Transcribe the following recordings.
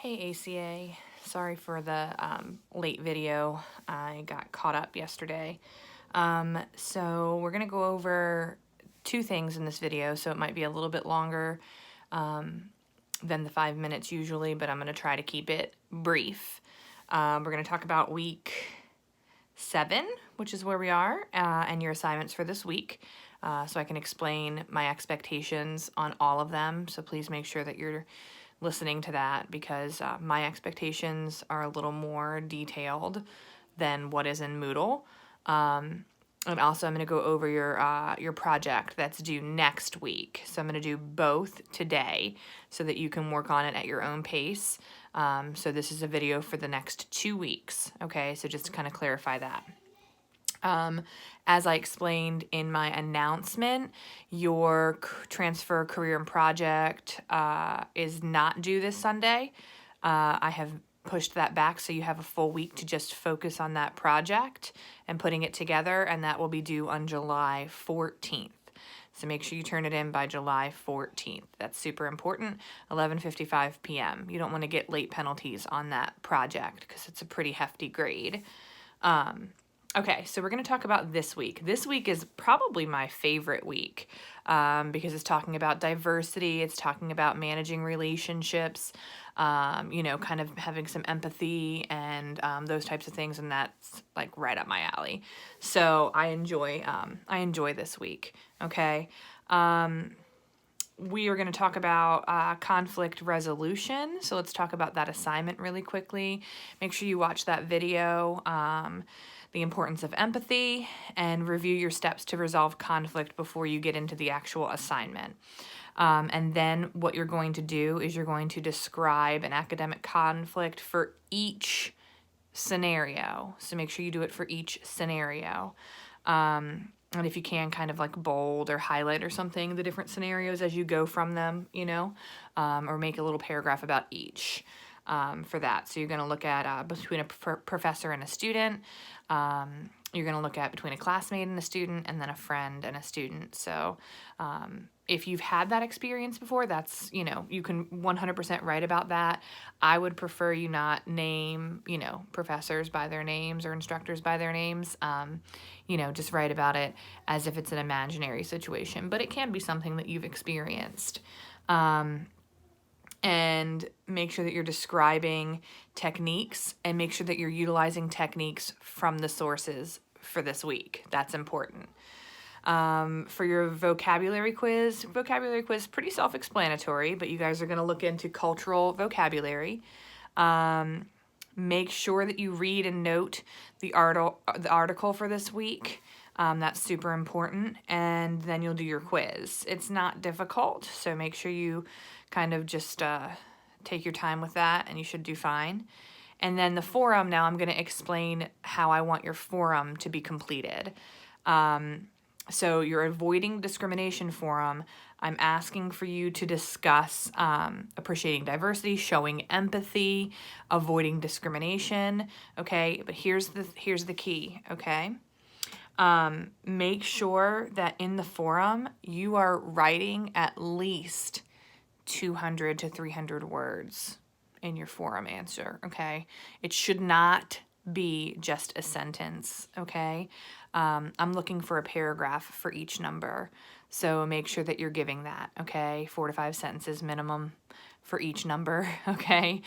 Hey ACA, sorry for the late video. I got caught up yesterday. So we're gonna go over two things in this video, so it might be a little bit longer than the 5 minutes usually, but I'm gonna try to keep it brief. We're gonna talk about week 7, which is where we are, and your assignments for this week. So I can explain my expectations on all of them, so please make sure that you're listening to that because my expectations are a little more detailed than what is in Moodle. And also I'm going to go over your project that's due next week. So I'm going to do both today so that you can work on it at your own pace. So this is a video for the next 2 weeks. Okay, so just to kind of clarify that. As I explained in my announcement, your transfer career and project is not due this Sunday. I have pushed that back so you have a full week to just focus on that project and putting it together, and that will be due on July 14th. So make sure you turn it in by July 14th. That's super important, 11:55 p.m. You don't want to get late penalties on that project because it's a pretty hefty grade. Okay, so we're going to talk about this week. This week is probably my favorite week because it's talking about diversity, it's talking about managing relationships, kind of having some empathy and those types of things, and that's like right up my alley. So I enjoy this week. Okay. We are going to talk about conflict resolution. So let's talk about that assignment really quickly. Make sure you watch that video. The importance of empathy, and review your steps to resolve conflict before you get into the actual assignment. And then what you're going to do is you're going to describe an academic conflict for each scenario. So make sure you do it for each scenario. And if you can, kind of like bold or highlight or something the different scenarios as you go from them, or make a little paragraph about each. For that. So you're going to look at between a professor and a student. You're going to look at between a classmate and a student, and then a friend and a student. So if you've had that experience before, that's, you can 100% write about that. I would prefer you not name, professors by their names or instructors by their names. Just write about it as if it's an imaginary situation, but it can be something that you've experienced. And make sure that you're describing techniques, and make sure that you're utilizing techniques from the sources for this week. That's important. For your vocabulary quiz, pretty self-explanatory, but you guys are going to look into cultural vocabulary. Make sure that you read and note the article for this week. That's super important. And then you'll do your quiz. It's not difficult, so make sure you kind of just take your time with that, and you should do fine. And then the forum, now I'm going to explain how I want your forum to be completed. So your avoiding discrimination forum, I'm asking for you to discuss appreciating diversity, showing empathy, avoiding discrimination, okay? But here's the key, okay? Make sure that in the forum you are writing at least 200 to 300 words in your forum answer, okay? It should not be just a sentence, okay? I'm looking for a paragraph for each number, so make sure that you're giving that, okay? 4 to 5 sentences minimum for each number, okay?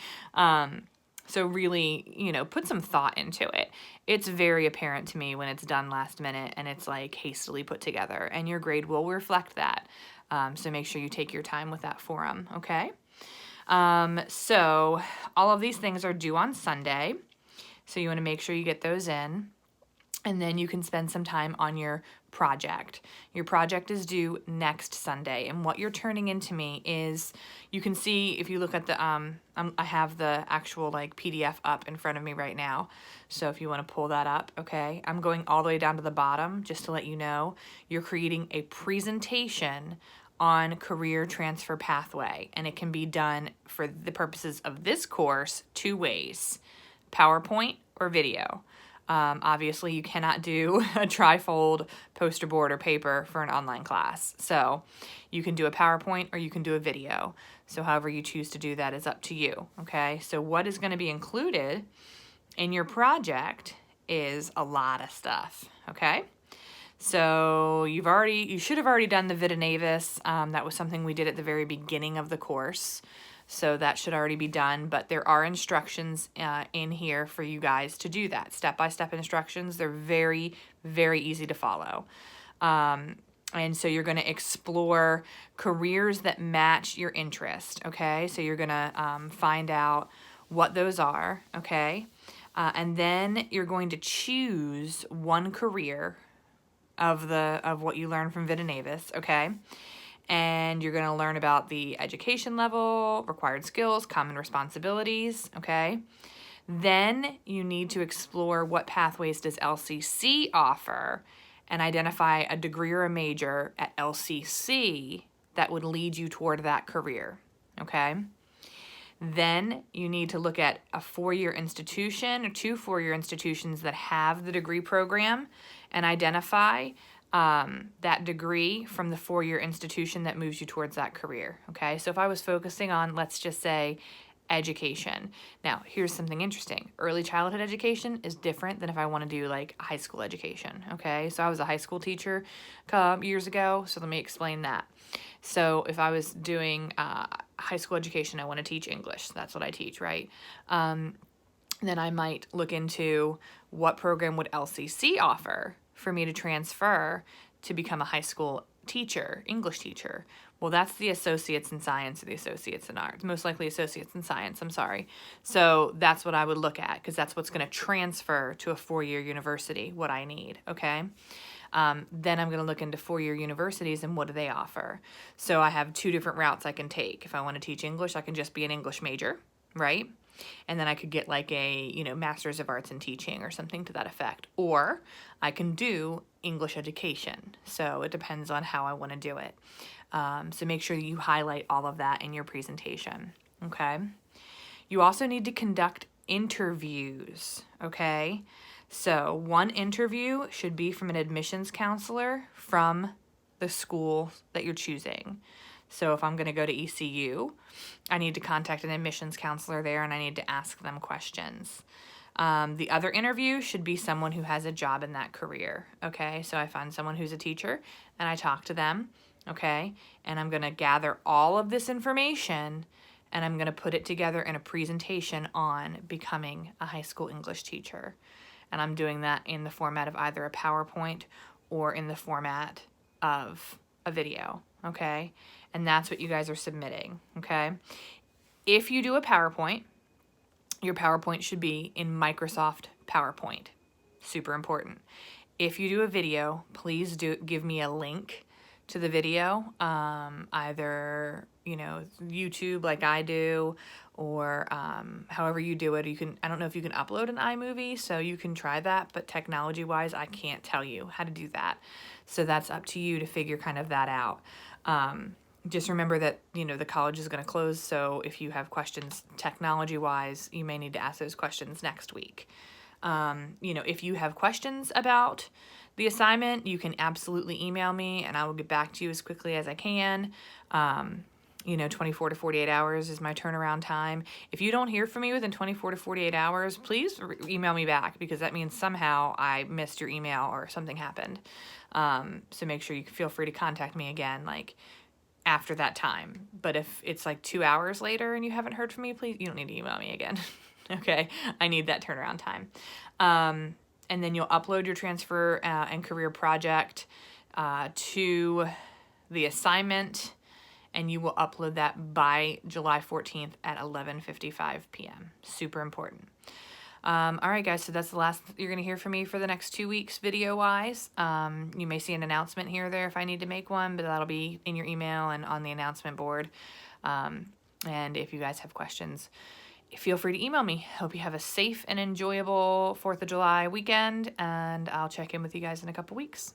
So really, put some thought into it. It's very apparent to me when it's done last minute and it's like hastily put together, and your grade will reflect that. So make sure you take your time with that forum, okay? So all of these things are due on Sunday, so you want to make sure you get those in, and then you can spend some time on your project. Your project is due next Sunday, and what you're turning into me is, you can see if you look at the, I have the actual like PDF up in front of me right now, so if you want to pull that up, okay? I'm going all the way down to the bottom just to let you know. You're creating a presentation on career transfer pathway, and it can be done for the purposes of this course 2 ways: PowerPoint or video. Obviously, you cannot do a trifold poster board or paper for an online class. So you can do a PowerPoint or you can do a video. So however you choose to do that is up to you, okay? So what is going to be included in your project is a lot of stuff, okay? So you should have already done the Vita Navis. That was something we did at the very beginning of the course. So that should already be done, but there are instructions in here for you guys to do that. Step-by-step instructions. They're very, very easy to follow. And so you're going to explore careers that match your interest, okay? So you're going to find out what those are, okay? And then you're going to choose one career of what you learn from Vita Navis, okay? And you're going to learn about the education level, required skills, common responsibilities, okay? Then you need to explore what pathways does LCC offer and identify a degree or a major at LCC that would lead you toward that career, okay? Then you need to look at a four-year institution or 2 four-year institutions that have the degree program and identify that degree from the 4-year institution that moves you towards that career, okay? So if I was focusing on, let's just say, education. Now, here's something interesting. Early childhood education is different than if I want to do like high school education, okay? So I was a high school teacher years ago, so let me explain that. So if I was doing high school education, I want to teach English. That's what I teach, right? Then I might look into what program would LCC offer for me to transfer to become a high school teacher, English teacher. Well, that's the associates in science or the associates in arts, most likely associates in science, I'm sorry. So that's what I would look at because that's what's going to transfer to a 4-year university, what I need, okay? Then I'm going to look into 4-year universities and what do they offer. So I have 2 different routes I can take. If I want to teach English, I can just be an English major, right? And then I could get like a, Master's of Arts in Teaching or something to that effect. Or I can do English education. So it depends on how I want to do it. So make sure you highlight all of that in your presentation, okay? You also need to conduct interviews, okay? So 1 interview should be from an admissions counselor from the school that you're choosing. So if I'm going to go to ECU, I need to contact an admissions counselor there and I need to ask them questions. The other interview should be someone who has a job in that career, okay? So I find someone who's a teacher and I talk to them, okay? And I'm going to gather all of this information and I'm going to put it together in a presentation on becoming a high school English teacher. And I'm doing that in the format of either a PowerPoint or in the format of a video, okay? And that's what you guys are submitting, okay? If you do a PowerPoint, your PowerPoint should be in Microsoft PowerPoint. Super important. If you do a video, please give me a link to the video, either, YouTube like I do, or however you do it. I don't know if you can upload an iMovie, so you can try that, but technology-wise, I can't tell you how to do that. So that's up to you to figure kind of that out. Just remember that, the college is going to close, so if you have questions technology-wise, you may need to ask those questions next week. If you have questions about the assignment, you can absolutely email me, and I will get back to you as quickly as I can. 24 to 48 hours is my turnaround time. If you don't hear from me within 24 to 48 hours, please email me back because that means somehow I missed your email or something happened. So make sure you feel free to contact me again, after that time. But if it's 2 hours later and you haven't heard from me, please, you don't need to email me again. Okay, I need that turnaround time. And then you'll upload your transfer and career project to the assignment, and you will upload that by July 14th at 11:55 p.m. Super important. All right, guys, so that's the last you're going to hear from me for the next 2 weeks video-wise. You may see an announcement here or there if I need to make one, but that'll be in your email and on the announcement board. And if you guys have questions, feel free to email me. Hope you have a safe and enjoyable 4th of July weekend, and I'll check in with you guys in a couple weeks.